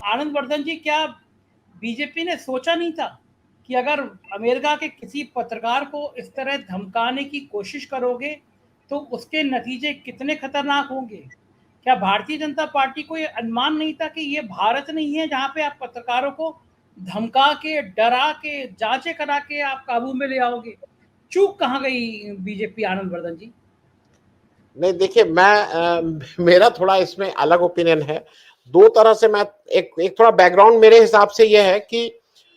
आनंद वर्धन जी, क्या बीजेपी ने सोचा नहीं था कि अगर अमेरिका के किसी पत्रकार को इस तरह धमकाने की कोशिश करोगे तो उसके नतीजे कितने खतरनाक होंगे? क्या भारतीय जनता पार्टी को ये अनुमान नहीं था कि ये भारत नहीं है जहां पे आप पत्रकारों को धमका के, डरा के, जांचें करा के आप काबू में ले आओगे? चूक कहाँ गई बीजेपी, आनंद वर्धन जी? नहीं देखिए, मेरा थोड़ा इसमें अलग ओपिनियन है। दो तरह से मैं एक थोड़ा बैकग्राउंड मेरे हिसाब से यह है कि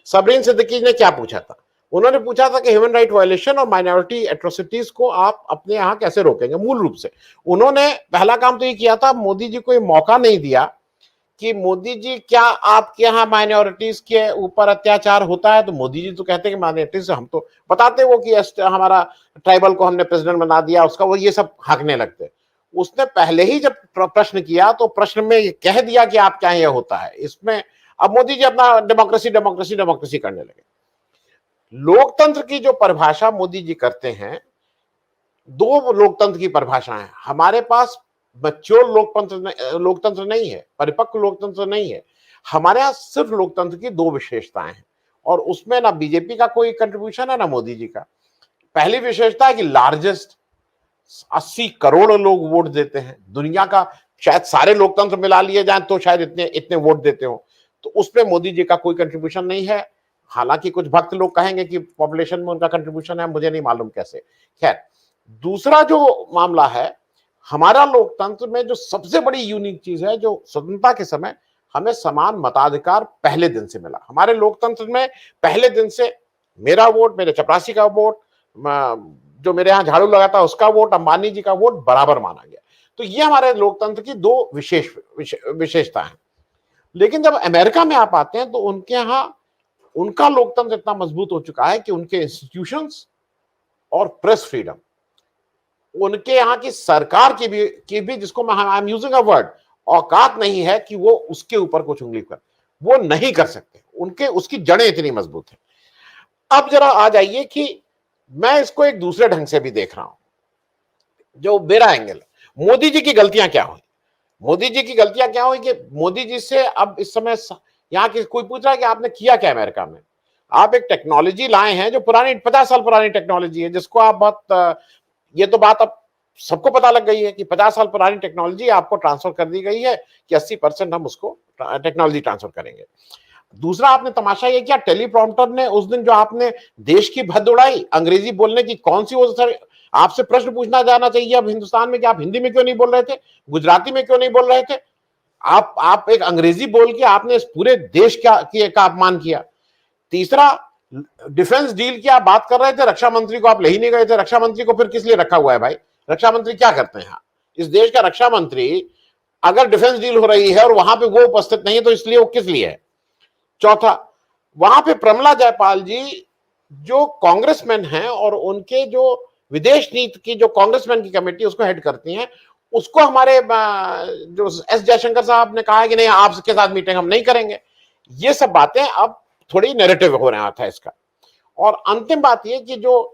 सबरीन सिद्दीकी ने क्या पूछा था। उन्होंने पूछा था कि ह्यूमन राइट वायलेशन और माइनॉरिटी एट्रोसिटीज को आप अपने यहां कैसे रोकेंगे। मूल रूप से उन्होंने पहला काम तो ये किया था, मोदी जी को ये मौका नहीं दिया कि मोदी जी क्या आपके यहाँ माइनॉरिटीज के ऊपर अत्याचार होता है। तो मोदी जी तो कहते हैं कि माइनॉरिटीज, हम तो बताते वो कि हमारा ट्राइबल को हमने प्रेसिडेंट बना दिया, उसका वो ये सब हाँकने लगते। उसने पहले ही जब प्रश्न किया तो प्रश्न में कह दिया कि आप क्या ये होता है इसमें। अब मोदी जी अपना डेमोक्रेसी डेमोक्रेसी डेमोक्रेसी करने लगे। लोकतंत्र की जो परिभाषा मोदी जी करते हैं, दो लोकतंत्र की परिभाषा है हमारे पास। मैच्योर लोकतंत्र नहीं है, परिपक्व लोकतंत्र नहीं है हमारे यहाँ। सिर्फ लोकतंत्र की दो विशेषताएं हैं और उसमें ना बीजेपी का कोई कंट्रीब्यूशन है ना मोदी जी का। पहली विशेषता है कि लार्जेस्ट 80 करोड़ लोग वोट देते हैं दुनिया का। शायद सारे लोकतंत्र मिला लिए जाए तो शायद इतने इतने वोट देते हो। तो उसमें मोदी जी का कोई कंट्रीब्यूशन नहीं है। हालांकि कुछ भक्त लोग कहेंगे कि पॉपुलेशन में उनका कंट्रीब्यूशन है, मुझे नहीं मालूम कैसे। खैर, दूसरा जो मामला है, हमारा लोकतंत्र में जो सबसे बड़ी यूनिक चीज है, जो स्वतंत्रता के समय हमें समान मताधिकार पहले दिन से मिला। हमारे लोकतंत्र में पहले दिन से मेरा वोट, मेरे चपरासी का वोट, जो मेरे यहाँ झाड़ू लगाता है उसका वोट, अंबानी जी का वोट बराबर माना गया। तो ये हमारे लोकतंत्र की दो विशेषता है। लेकिन जब अमेरिका में आप आते हैं तो उनके यहाँ उनका लोकतंत्र इतना मजबूत हो चुका है कि उनके इंस्टीट्यूशंस और प्रेस फ्रीडम, उनके यहाँ की सरकार की भी जिसको मैं I am using a word, औकात नहीं है कि वो उसके ऊपर कुछ उंगली कर, वो नहीं कर सकते। उनके उसकी जड़ें इतनी मजबूत है। अब जरा आ जाइए कि मैं इसको एक दूसरे ढंग से भी देख रहा हूं, जो मेरा एंगल है। मोदी जी की गलतियां क्या हुई? मोदी जी की गलतियां क्या हुई कि मोदी जी से अब इस समय यहाँ की कोई पूछ रहा है कि आपने किया क्या अमेरिका में। आप एक टेक्नोलॉजी लाए हैं जो पुरानी 50 साल पुरानी टेक्नोलॉजी है, जिसको आप बहुत, ये तो बात अब सबको पता लग गई है कि 50 साल पुरानी टेक्नोलॉजी आपको ट्रांसफर कर दी गई है कि 80% हम उसको टेक्नोलॉजी ट्रांसफर करेंगे। दूसरा आपने तमाशा ये किया, टेलीप्रॉम्प्टर ने उस दिन जो आपने देश की भद्द उड़ाई अंग्रेजी बोलने की, कौन सी वो सर आपसे प्रश्न पूछना जाना चाहिए अब हिंदुस्तान में कि आप हिंदी में क्यों नहीं बोल रहे थे, गुजराती में क्यों नहीं बोल रहे थे। आप एक अंग्रेजी बोल के आपने इस पूरे देश का अपमान किया। तीसरा, डिफेंस डील की आप बात कर रहे थे, रक्षा मंत्री को आप ले ही नहीं गए थे। रक्षा मंत्री को फिर किस लिए रखा हुआ है भाई? रक्षा मंत्री क्या करते हैं? इस देश का रक्षा मंत्री अगर डिफेंस डील हो रही है और वहां पे वो उपस्थित नहीं है तो इसलिए वो किस लिए है? चौथा, वहां पे प्रमला जयपाल जी जो कांग्रेसमैन हैं और उनके जो विदेश नीति की जो कांग्रेसमैन की कमेटी उसको हेड करती हैं, उसको हमारे जो एस जयशंकर साहब ने कहा है कि नहीं आपके साथ मीटिंग हम नहीं करेंगे। ये सब बातें अब थोड़ी नैरेटिव हो रहा था इसका। और अंतिम बात ये कि जो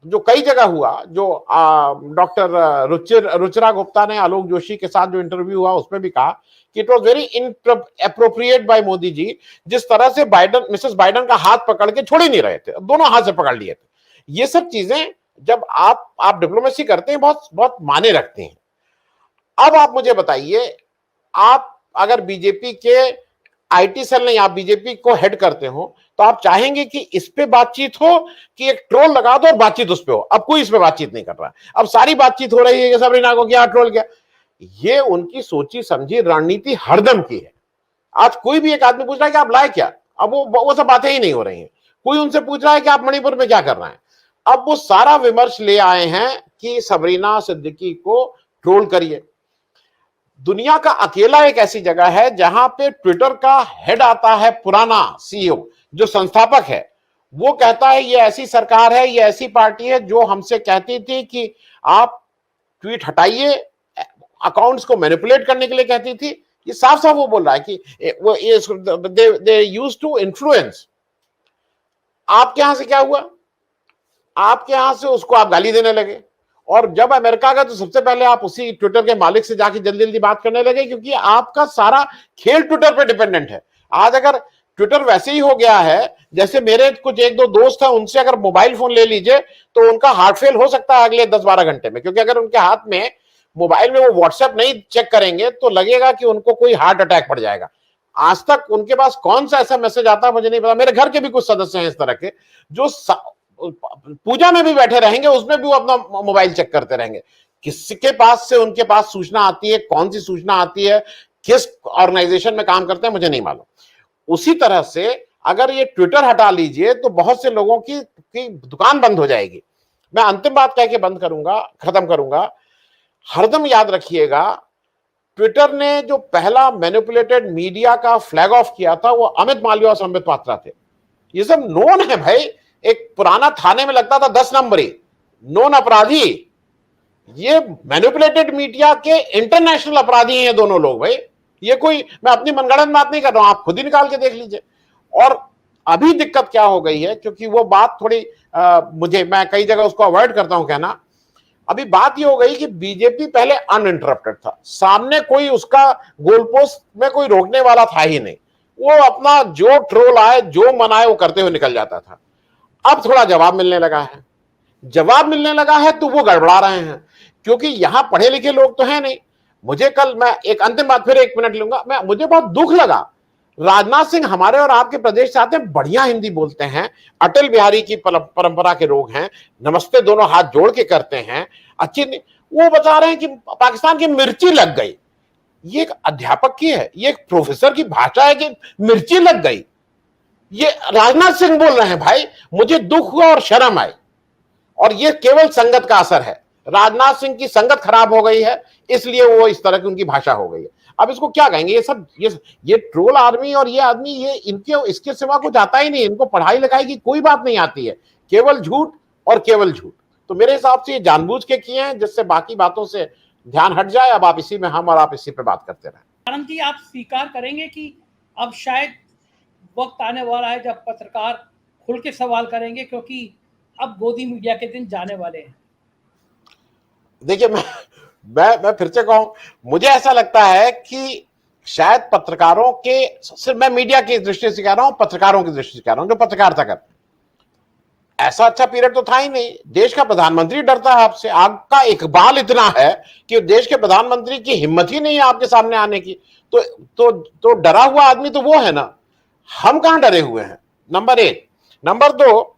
जो कई जगह हुआ, जो डॉक्टर रुचिरा गुप्ता ने आलोक जोशी के साथ जो इंटरव्यू हुआ उसमें भी कहा कि it was very inappropriate by Modi ji, जिस तरह से मिसेस बाइडन का हाथ पकड़ के छोड़ ही नहीं रहे थे, दोनों हाथ से पकड़ लिए थे। ये सब चीजें जब आप डिप्लोमेसी करते हैं बहुत बहुत माने रखते हैं। अब आप मुझे बताइए, आप अगर बीजेपी के आईटी सेल नहीं, आप बीजेपी को हेड करते हो तो आप चाहेंगे कि इस पे बातचीत हो कि एक ट्रोल लगा दो और बातचीत उस पे हो। अब कोई इस पे बातचीत नहीं कर रहा है, अब सारी बातचीत हो रही है कि सबरीना को क्या ट्रोल किया। ये उनकी सोची समझी रणनीति हरदम की है। आज कोई भी एक आदमी पूछ रहा है कि आप लाए क्या, अब वो सब बातें ही नहीं हो रही हैं। कोई उनसे पूछ रहा है कि आप मणिपुर में क्या कर रहे हैं, अब वो सारा विमर्श ले आए हैं कि सबरीना सिद्दीकी को ट्रोल करिए। दुनिया का अकेला एक ऐसी जगह है जहां पे ट्विटर का हेड आता है, पुराना सीईओ जो संस्थापक है, वो कहता है ये ऐसी सरकार है, ये ऐसी पार्टी है जो हमसे कहती थी कि आप ट्वीट हटाइए, अकाउंट्स को मैनिपुलेट करने के लिए कहती थी। ये साफ साफ वो बोल रहा है कि वो दे यूज्ड टू इन्फ्लुएंस। आपके यहां से क्या हुआ? आपके यहां से उसको आप गाली देने लगे, और जब अमेरिका का तो सबसे पहले आप उसी ट्विटर के मालिक से जाके जल्दी जल्दी बात करने लगे, क्योंकि आपका सारा खेल ट्विटर पे डिपेंडेंट है। आज अगर ट्विटर वैसे ही हो गया है जैसे मेरे कुछ एक दो दोस्त हैं, उनसे अगर मोबाइल फोन ले लीजिए तो उनका हार्ट फेल हो सकता है अगले 10-12 घंटे में, क्योंकि अगर उनके हाथ में मोबाइल में वो व्हाट्सएप नहीं चेक करेंगे तो लगेगा कि उनको कोई हार्ट अटैक पड़ जाएगा। आज तक उनके पास कौन सा ऐसा मैसेज आता है मुझे नहीं पता। मेरे घर के भी कुछ सदस्य हैं इस तरह के जो पूजा में भी बैठे रहेंगे, उसमें भी वो अपना मोबाइल चेक करते रहेंगे। किसके पास से उनके पास सूचना आती है, कौन सी सूचना आती है, किस ऑर्गेनाइजेशन में काम करते हैं, मुझे नहीं मालूम। उसी तरह से अगर ये ट्विटर हटा लीजिए तो बहुत से लोगों की दुकान बंद हो जाएगी। मैं अंतिम बात कह के बंद करूंगा, खत्म करूंगा। हरदम याद रखिएगा, ट्विटर ने जो पहला मैनिपुलेटेड मीडिया का फ्लैग ऑफ किया था वो अमित मालवीय और संबित पात्रा थे। ये सब नोन है भाई। एक पुराना थाने में लगता था 10 नंबरी, नोन अपराधी। ये मैनिपुलेटेड मीडिया के इंटरनेशनल अपराधी हैं ये दोनों लोग भाई। ये कोई मैं अपनी मनगढ़ंत बात नहीं कर रहा हूं, आप खुद ही निकाल के देख लीजिए। और अभी दिक्कत क्या हो गई है, क्योंकि वो बात थोड़ी मैं कई जगह उसको अवॉइड करता हूं कहना। अभी बात ये हो गई कि बीजेपी पहले अनइंटरप्टेड था, सामने कोई उसका गोलपोस्ट में कोई रोकने वाला था ही नहीं। वो अपना जो ट्रोल आए जो मन आए वो करते हुए निकल जाता था। अब थोड़ा जवाब मिलने लगा है, जवाब मिलने लगा है तो वो गड़बड़ा रहे हैं, क्योंकि यहां पढ़े लिखे लोग तो हैं नहीं। मुझे कल, मैं एक अंतिम बात फिर 1 मिनट लूंगा, मुझे बहुत दुख लगा। राजनाथ सिंह हमारे और आपके प्रदेश से आते हैं, बढ़िया हिंदी बोलते हैं, अटल बिहारी की परंपरा के लोग हैं, नमस्ते दोनों हाथ जोड़ के करते हैं, अच्छी। वो बता रहे हैं कि पाकिस्तान की मिर्ची लग गई। ये एक अध्यापक की है, ये एक प्रोफेसर की भाषा है कि मिर्ची लग गई। ये राजनाथ सिंह बोल रहे हैं भाई। मुझे दुख हुआ और शर्म आई, और ये केवल संगत का असर है। राजनाथ सिंह की संगत खराब हो गई है, इसलिए वो इस तरह की उनकी भाषा हो गई है। अब इसको क्या कहेंगे, ये सब ये ट्रोल आर्मी और ये आदमी, ये इनके इसके सिवा कुछ आता ही नहीं। इनको पढ़ाई लिखाई की कोई बात नहीं आती है, केवल झूठ और केवल झूठ। तो मेरे हिसाब से ये जानबूझ के किए हैं जिससे बाकी बातों से ध्यान हट जाए। अब आप इसी में, हम और आप इसी पे बात करते रहें। आनंद जी, आप स्वीकार करेंगे कि अब शायद वक्त आने वाला है जब पत्रकार खुल के सवाल करेंगे, क्योंकि अब गोदी मीडिया के दिन जाने वाले हैं? देखिए, मैं फिर से कहूं, मुझे ऐसा लगता है कि शायद पत्रकारों के, सिर्फ मैं मीडिया की दृष्टि से कह रहा हूं, पत्रकारों की दृष्टि से कह रहा हूं जो पत्रकारिता करते हैं, ऐसा अच्छा पीरियड तो था ही नहीं। देश का प्रधानमंत्री डरता है आपसे, आपका इकबाल इतना है कि देश के प्रधानमंत्री की हिम्मत ही नहीं है आपके सामने आने की। तो डरा हुआ आदमी तो वो है ना, हम कहां डरे हुए हैं, नंबर 1। नंबर 2,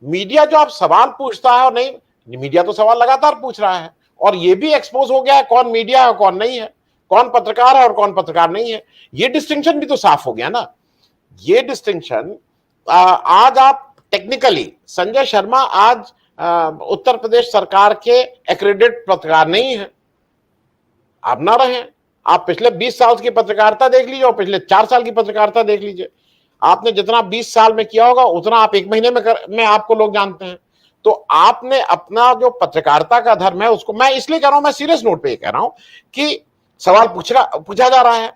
मीडिया जो आप सवाल पूछता है, और नहीं, मीडिया तो सवाल लगातार पूछ रहा है, और ये भी एक्सपोज हो गया है कौन मीडिया है और कौन नहीं है, कौन पत्रकार है और कौन पत्रकार नहीं है। ये डिस्टिंक्शन भी तो साफ हो गया ना। ये डिस्टिंक्शन आज आप टेक्निकली, संजय शर्मा आज उत्तर प्रदेश सरकार के एक्रेडिट पत्रकार नहीं है। आप ना रहे, आप पिछले 20 साल की पत्रकारिता देख लीजिए और पिछले 4 साल की पत्रकारिता देख लीजिए। आपने जितना 20 साल में किया होगा उतना आप 1 महीने में आपको लोग जानते हैं। तो आपने अपना जो पत्रकारिता का धर्म है उसको, मैं इसलिए कह रहा हूं, मैं सीरियस नोट पे कह रहा हूं कि सवाल पूछा जा रहा है,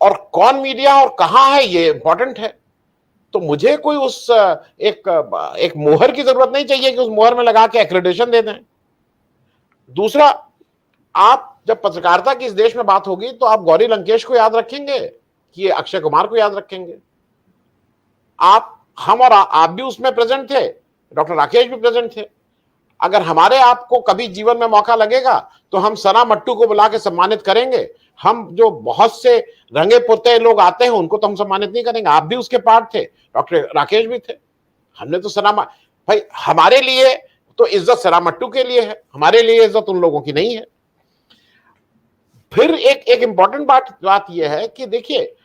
और कौन मीडिया और कहां है ये इंपॉर्टेंट है। तो मुझे कोई उस एक मोहर की जरूरत नहीं चाहिए कि उस मोहर में लगा के एक्रेडिटेशन दे दें। दूसरा, आप जब पत्रकारिता की इस देश में बात होगी तो आप गौरी लंकेश को याद रखेंगे कि अक्षय कुमार को याद रखेंगे? हम और आप भी उसमें प्रेजेंट थे, डॉक्टर राकेश भी प्रेजेंट थे। अगर हमारे आपको कभी जीवन में मौका लगेगा तो हम सना मट्टू को बुला के सम्मानित करेंगे। हम जो बहुत से रंगे पुरते लोग आते हैं उनको तो हम सम्मानित नहीं करेंगे। आप भी उसके पार्ट थे, डॉक्टर राकेश भी थे। हमने तो भाई, हमारे लिए तो इज्जत सना मट्टू के लिए है, हमारे लिए इज्जत उन लोगों की नहीं है। फिर एक इंपॉर्टेंट बात यह है कि देखिए,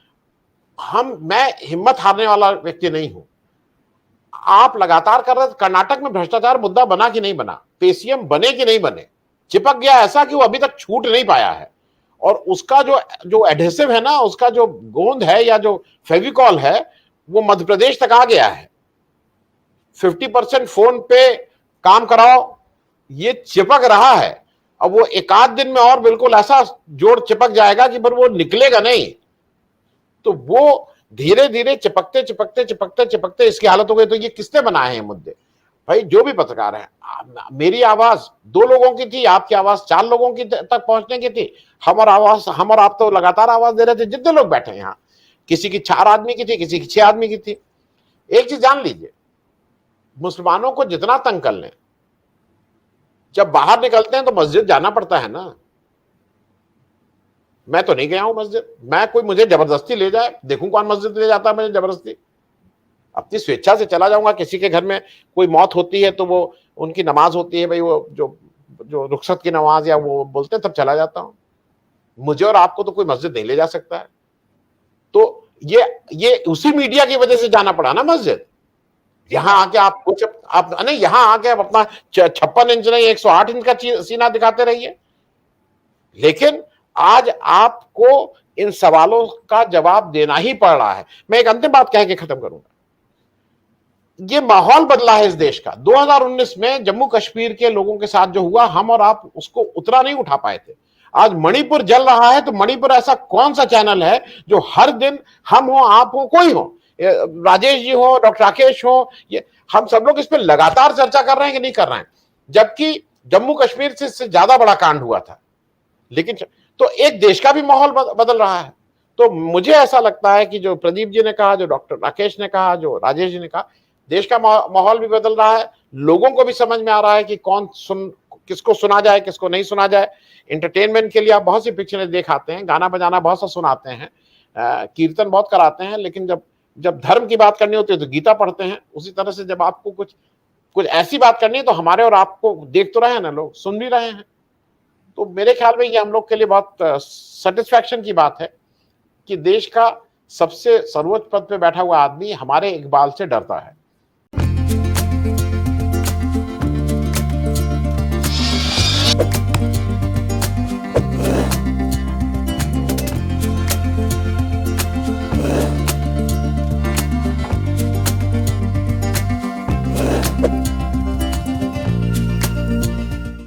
मैं हिम्मत हारने वाला व्यक्ति नहीं हूं। आप लगातार कर रहे, कर्नाटक में भ्रष्टाचार मुद्दा बना कि नहीं बना, पेसीएम बने कि नहीं बने, चिपक गया ऐसा कि वो अभी तक छूट नहीं पाया है। और उसका जो एडहेसिव है ना, उसका जो गोंद है या जो फेविकॉल है, वो मध्य प्रदेश तक आ गया है। 50% फोन पे काम कराओ, ये चिपक रहा है। अब वो एक आध दिन में और बिल्कुल ऐसा जोड़ चिपक जाएगा कि फिर वो निकलेगा नहीं। तो वो धीरे धीरे चिपकते चिपकते चिपकते चिपकते इसकी हालत हो गई। तो ये किसने बनाए हैं मुद्दे? भाई, जो भी पत्रकार है। मेरी आवाज 2 लोगों की थी, आपकी आवाज 4 लोगों की तक पहुंचने की थी। हम और आप तो लगातार आवाज दे रहे थे, जितने लोग बैठे हैं यहाँ। किसी की 4 आदमी की थी, किसी की 6 आदमी की थी। एक चीज जान लीजिए, मुसलमानों को जितना तंग कर लें, जब बाहर निकलते हैं तो मस्जिद जाना पड़ता है ना। मैं तो नहीं गया हूं मस्जिद, मैं कोई मुझे जबरदस्ती ले जाए, देखूं कौन मस्जिद ले जाता है मुझे जबरदस्ती। अपनी स्वेच्छा से चला जाऊंगा। किसी के घर में कोई मौत होती है तो वो उनकी नमाज होती है भाई, वो जो जो रुखसत की नमाज या वो बोलते हैं, तब चला जाता हूं। मुझे और आपको तो कोई मस्जिद नहीं ले जा सकता है। तो ये उसी मीडिया की वजह से जाना पड़ा ना मस्जिद। यहां आके आप कुछ आप नहीं, यहां आके आप अपना 56 इंच नहीं 108 इंच का सीना दिखाते रहिए। लेकिन आज आपको इन सवालों का जवाब देना ही पड़ रहा है। मैं एक अंतिम बात कह के खत्म करूंगा। ये माहौल बदला है इस देश का। 2019 में जम्मू कश्मीर के लोगों के साथ जो हुआ, हम और आप उसको उतना नहीं उठा पाए थे। आज मणिपुर जल रहा है, तो मणिपुर ऐसा कौन सा चैनल है जो हर दिन हम हो, आप हो, कोई हो, राजेश जी हो, डॉक्टर राकेश हो, ये हम सब लोग इस पर लगातार चर्चा कर रहे हैं कि नहीं कर रहे हैं, जबकि जम्मू कश्मीर से ज्यादा बड़ा कांड हुआ था। लेकिन तो एक देश का भी माहौल बदल रहा है। तो मुझे ऐसा लगता है कि जो प्रदीप जी ने कहा, जो डॉक्टर राकेश ने कहा, जो राजेश जी ने कहा, देश का माहौल भी बदल रहा है। लोगों को भी समझ में आ रहा है कि किसको सुना जाए, किसको नहीं सुना जाए। एंटरटेनमेंट के लिए आप बहुत सी पिक्चरें दिखाते हैं, गाना बजाना बहुत सा सुनाते हैं, कीर्तन बहुत कराते हैं, लेकिन जब धर्म की बात करनी होती है तो गीता पढ़ते हैं। उसी तरह से जब आपको कुछ ऐसी बात करनी है तो हमारे और आपको देख तो रहे हैं ना, लोग सुन भी रहे हैं। तो मेरे ख्याल में ये हम लोग के लिए बहुत सेटिस्फैक्शन की बात है कि देश का सबसे सर्वोच्च पद पे बैठा हुआ आदमी हमारे इकबाल से डरता है।